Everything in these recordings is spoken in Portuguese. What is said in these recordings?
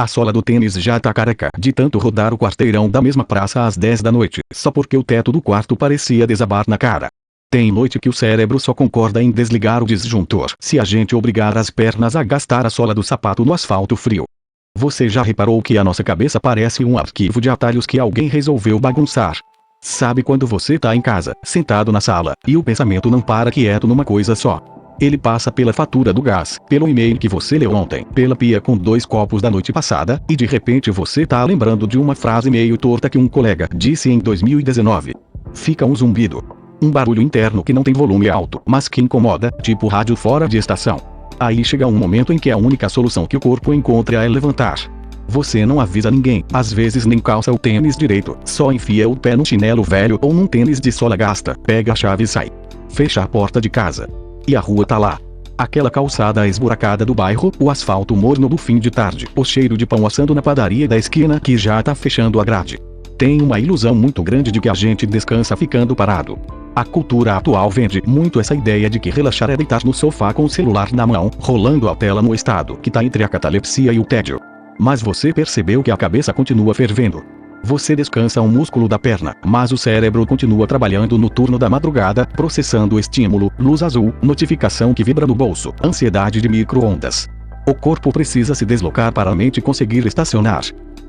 A sola do tênis já tá careca de tanto rodar o quarteirão da mesma praça às 10 da noite, só porque o teto do quarto parecia desabar na cara. Tem noite que o cérebro só concorda em desligar o disjuntor se a gente obrigar as pernas a gastar a sola do sapato no asfalto frio. Você já reparou que a nossa cabeça parece um arquivo de atalhos que alguém resolveu bagunçar? Sabe quando você tá em casa, sentado na sala, e o pensamento não para quieto numa coisa só? Ele passa pela fatura do gás, pelo e-mail que você leu ontem, pela pia com 2 copos da noite passada, e de repente você tá lembrando de uma frase meio torta que um colega disse em 2019. Fica um zumbido. Um barulho interno que não tem volume alto, mas que incomoda, tipo rádio fora de estação. Aí chega um momento em que a única solução que o corpo encontra é levantar. Você não avisa ninguém, às vezes nem calça o tênis direito, só enfia o pé num chinelo velho ou num tênis de sola gasta, pega a chave e sai. Fecha a porta de casa. E a rua tá lá. Aquela calçada esburacada do bairro, o asfalto morno do fim de tarde, o cheiro de pão assando na padaria da esquina que já tá fechando a grade. Tem uma ilusão muito grande de que a gente descansa ficando parado. A cultura atual vende muito essa ideia de que relaxar é deitar no sofá com o celular na mão, rolando a tela no estado que tá entre a catalepsia e o tédio. Mas você percebeu que a cabeça continua fervendo. Você descansa um músculo da perna, mas o cérebro continua trabalhando no turno da madrugada, processando estímulo, luz azul, notificação que vibra no bolso, ansiedade de micro-ondas. O corpo precisa se deslocar para a mente conseguir estacionar.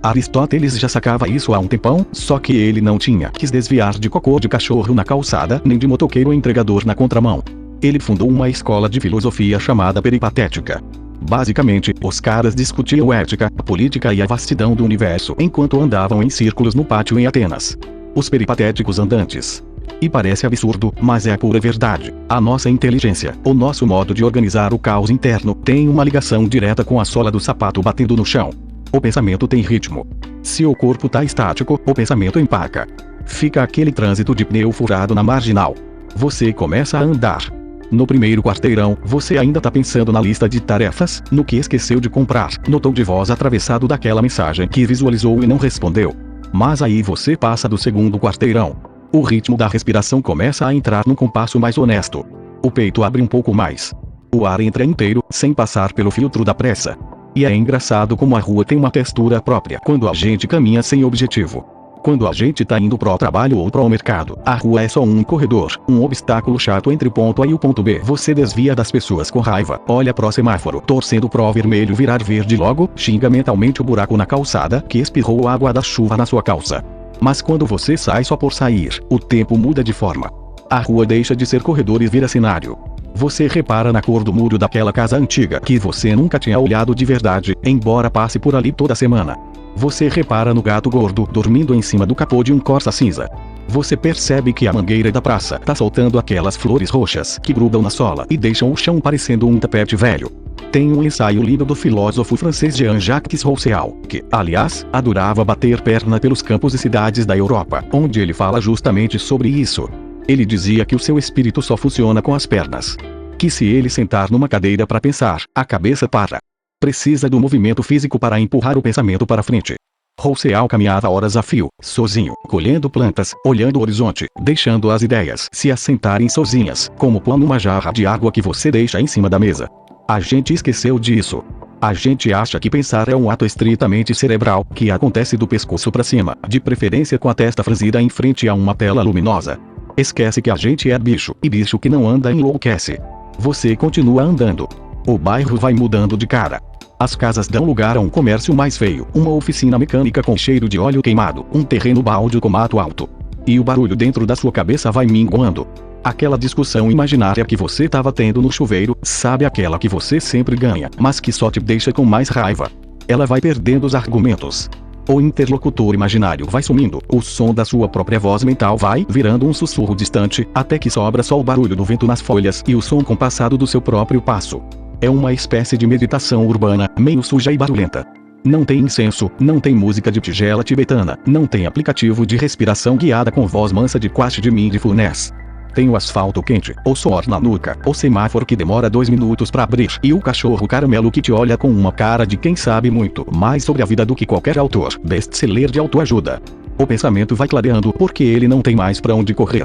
Aristóteles já sacava isso há um tempão, só que ele não tinha quis desviar de cocô de cachorro na calçada, nem de motoqueiro entregador na contramão. Ele fundou uma escola de filosofia chamada peripatética. Basicamente, os caras discutiam ética, política e a vastidão do universo enquanto andavam em círculos no pátio em Atenas. Os peripatéticos andantes. E parece absurdo, mas é a pura verdade. A nossa inteligência, o nosso modo de organizar o caos interno, tem uma ligação direta com a sola do sapato batendo no chão. O pensamento tem ritmo. Se o corpo tá estático, o pensamento empaca. Fica aquele trânsito de pneu furado na marginal. Você começa a andar. No primeiro quarteirão, você ainda tá pensando na lista de tarefas, no que esqueceu de comprar, no tom de voz atravessado daquela mensagem que visualizou e não respondeu. Mas aí você passa do segundo quarteirão. O ritmo da respiração começa a entrar num compasso mais honesto. O peito abre um pouco mais. O ar entra inteiro, sem passar pelo filtro da pressa. E é engraçado como a rua tem uma textura própria quando a gente caminha sem objetivo. Quando a gente tá indo pro trabalho ou pro mercado, a rua é só um corredor, um obstáculo chato entre o ponto A e o ponto B. Você desvia das pessoas com raiva, olha pro semáforo, torcendo pro vermelho virar verde logo, xinga mentalmente o buraco na calçada que espirrou água da chuva na sua calça. Mas quando você sai só por sair, o tempo muda de forma. A rua deixa de ser corredor e vira cenário. Você repara na cor do muro daquela casa antiga que você nunca tinha olhado de verdade, embora passe por ali toda semana. Você repara no gato gordo dormindo em cima do capô de um Corsa cinza. Você percebe que a mangueira da praça tá soltando aquelas flores roxas que grudam na sola e deixam o chão parecendo um tapete velho. Tem um ensaio lindo do filósofo francês Jean-Jacques Rousseau, que, aliás, adorava bater perna pelos campos e cidades da Europa, onde ele fala justamente sobre isso. Ele dizia que o seu espírito só funciona com as pernas. Que se ele sentar numa cadeira para pensar, a cabeça para. Precisa do movimento físico para empurrar o pensamento para frente. Rousseau caminhava horas a fio, sozinho, colhendo plantas, olhando o horizonte, deixando as ideias se assentarem sozinhas, como pão numa jarra de água que você deixa em cima da mesa. A gente esqueceu disso. A gente acha que pensar é um ato estritamente cerebral, que acontece do pescoço para cima, de preferência com a testa franzida em frente a uma tela luminosa. Esquece que a gente é bicho, e bicho que não anda enlouquece. Você continua andando. O bairro vai mudando de cara. As casas dão lugar a um comércio mais feio, uma oficina mecânica com cheiro de óleo queimado, um terreno baldio com mato alto. E o barulho dentro da sua cabeça vai minguando. Aquela discussão imaginária que você estava tendo no chuveiro, sabe, aquela que você sempre ganha, mas que só te deixa com mais raiva. Ela vai perdendo os argumentos. O interlocutor imaginário vai sumindo, o som da sua própria voz mental vai virando um sussurro distante, até que sobra só o barulho do vento nas folhas e o som compassado do seu próprio passo. É uma espécie de meditação urbana, meio suja e barulhenta. Não tem incenso, não tem música de tigela tibetana, não tem aplicativo de respiração guiada com voz mansa de Quast de Mindfulness. Tem o asfalto quente, o suor na nuca, o semáforo que demora 2 minutos para abrir e o cachorro caramelo que te olha com uma cara de quem sabe muito mais sobre a vida do que qualquer autor best-seller de autoajuda. O pensamento vai clareando porque ele não tem mais para onde correr.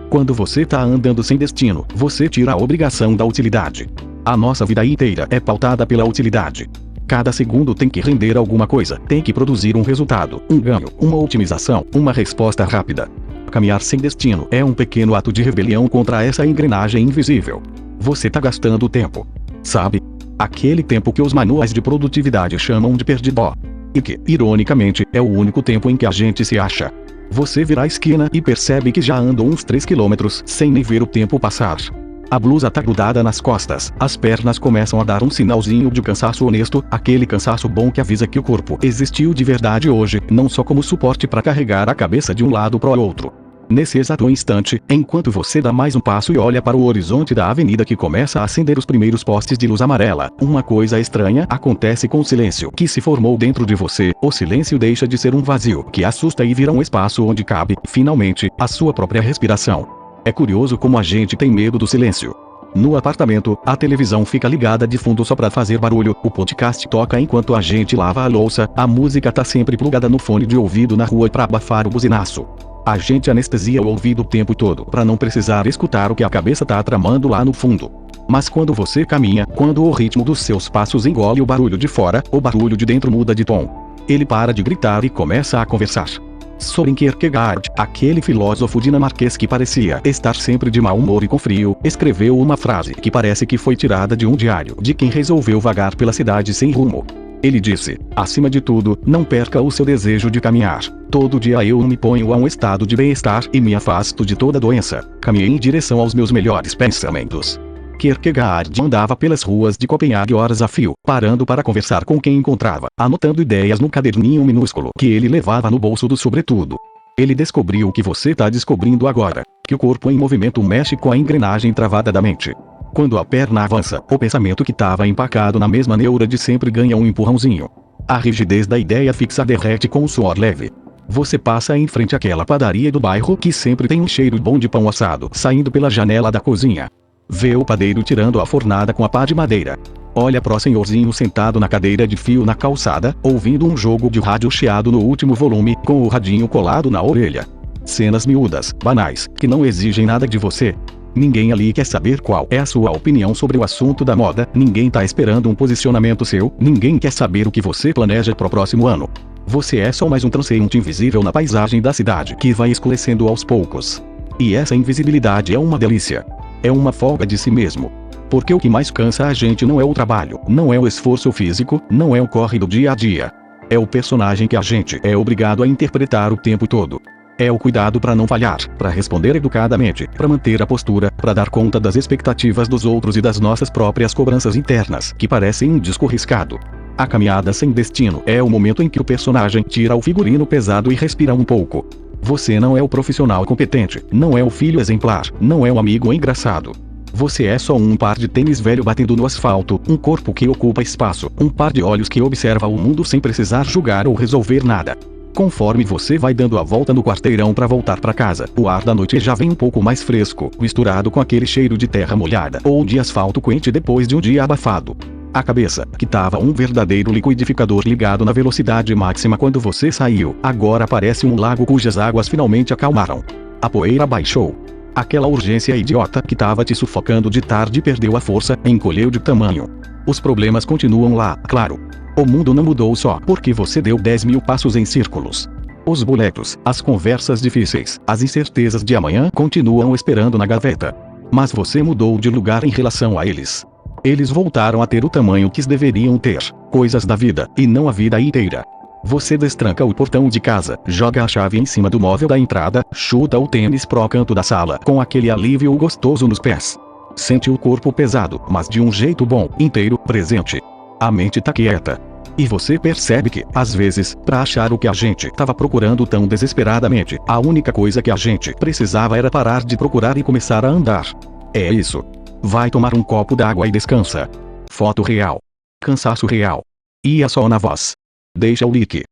Quando você tá andando sem destino, você tira a obrigação da utilidade. A nossa vida inteira é pautada pela utilidade. Cada segundo tem que render alguma coisa, tem que produzir um resultado, um ganho, uma otimização, uma resposta rápida. Caminhar sem destino é um pequeno ato de rebelião contra essa engrenagem invisível. Você tá gastando tempo. Sabe? Aquele tempo que os manuais de produtividade chamam de perdido. E que, ironicamente, é o único tempo em que a gente se acha. Você vira a esquina e percebe que já andou uns 3 quilômetros sem nem ver o tempo passar. A blusa tá grudada nas costas, as pernas começam a dar um sinalzinho de cansaço honesto, aquele cansaço bom que avisa que o corpo existiu de verdade hoje, não só como suporte para carregar a cabeça de um lado para o outro. Nesse exato instante, enquanto você dá mais um passo e olha para o horizonte da avenida que começa a acender os primeiros postes de luz amarela, uma coisa estranha acontece com o silêncio que se formou dentro de você. O silêncio deixa de ser um vazio que assusta e vira um espaço onde cabe, finalmente, a sua própria respiração. É curioso como a gente tem medo do silêncio. No apartamento, a televisão fica ligada de fundo só pra fazer barulho, o podcast toca enquanto a gente lava a louça, a música tá sempre plugada no fone de ouvido na rua pra abafar o buzinaço. A gente anestesia o ouvido o tempo todo pra não precisar escutar o que a cabeça tá tramando lá no fundo. Mas quando você caminha, quando o ritmo dos seus passos engole o barulho de fora, o barulho de dentro muda de tom. Ele para de gritar e começa a conversar. Soren Kierkegaard, aquele filósofo dinamarquês que parecia estar sempre de mau humor e com frio, escreveu uma frase que parece que foi tirada de um diário de quem resolveu vagar pela cidade sem rumo. Ele disse: acima de tudo, não perca o seu desejo de caminhar. Todo dia eu me ponho a um estado de bem-estar e me afasto de toda doença. Caminhei em direção aos meus melhores pensamentos. Kierkegaard andava pelas ruas de Copenhague horas a fio, parando para conversar com quem encontrava, anotando ideias num caderninho minúsculo que ele levava no bolso do sobretudo. Ele descobriu o que você está descobrindo agora, que o corpo em movimento mexe com a engrenagem travada da mente. Quando a perna avança, o pensamento que estava empacado na mesma neura de sempre ganha um empurrãozinho. A rigidez da ideia fixa derrete com o suor leve. Você passa em frente àquela padaria do bairro que sempre tem um cheiro bom de pão assado saindo pela janela da cozinha. Vê o padeiro tirando a fornada com a pá de madeira. Olha pro senhorzinho sentado na cadeira de fio na calçada, ouvindo um jogo de rádio chiado no último volume, com o radinho colado na orelha. Cenas miúdas, banais, que não exigem nada de você. Ninguém ali quer saber qual é a sua opinião sobre o assunto da moda, ninguém tá esperando um posicionamento seu, ninguém quer saber o que você planeja pro próximo ano. Você é só mais um transeunte invisível na paisagem da cidade que vai escurecendo aos poucos. E essa invisibilidade é uma delícia. É uma folga de si mesmo. Porque o que mais cansa a gente não é o trabalho, não é o esforço físico, não é o corre do dia a dia. É o personagem que a gente é obrigado a interpretar o tempo todo. É o cuidado para não falhar, para responder educadamente, para manter a postura, para dar conta das expectativas dos outros e das nossas próprias cobranças internas, que parecem um disco riscado. A caminhada sem destino é o momento em que o personagem tira o figurino pesado e respira um pouco. Você não é o profissional competente, não é o filho exemplar, não é o amigo engraçado. Você é só um par de tênis velho batendo no asfalto, um corpo que ocupa espaço, um par de olhos que observa o mundo sem precisar julgar ou resolver nada. Conforme você vai dando a volta no quarteirão para voltar para casa, o ar da noite já vem um pouco mais fresco, misturado com aquele cheiro de terra molhada ou de asfalto quente depois de um dia abafado. A cabeça, que tava um verdadeiro liquidificador ligado na velocidade máxima quando você saiu, agora parece um lago cujas águas finalmente acalmaram. A poeira baixou. Aquela urgência idiota que tava te sufocando de tarde perdeu a força, encolheu de tamanho. Os problemas continuam lá, claro. O mundo não mudou só porque você deu 10.000 passos em círculos. Os boletos, as conversas difíceis, as incertezas de amanhã continuam esperando na gaveta. Mas você mudou de lugar em relação a eles. Eles voltaram a ter o tamanho que deveriam ter, coisas da vida, e não a vida inteira. Você destranca o portão de casa, joga a chave em cima do móvel da entrada, chuta o tênis pro canto da sala com aquele alívio gostoso nos pés. Sente o corpo pesado, mas de um jeito bom, inteiro, presente. A mente tá quieta. E você percebe que, às vezes, pra achar o que a gente tava procurando tão desesperadamente, a única coisa que a gente precisava era parar de procurar e começar a andar. É isso. Vai tomar um copo d'água e descansa. Foto real. Cansaço real. E a só na voz. Deixa o like.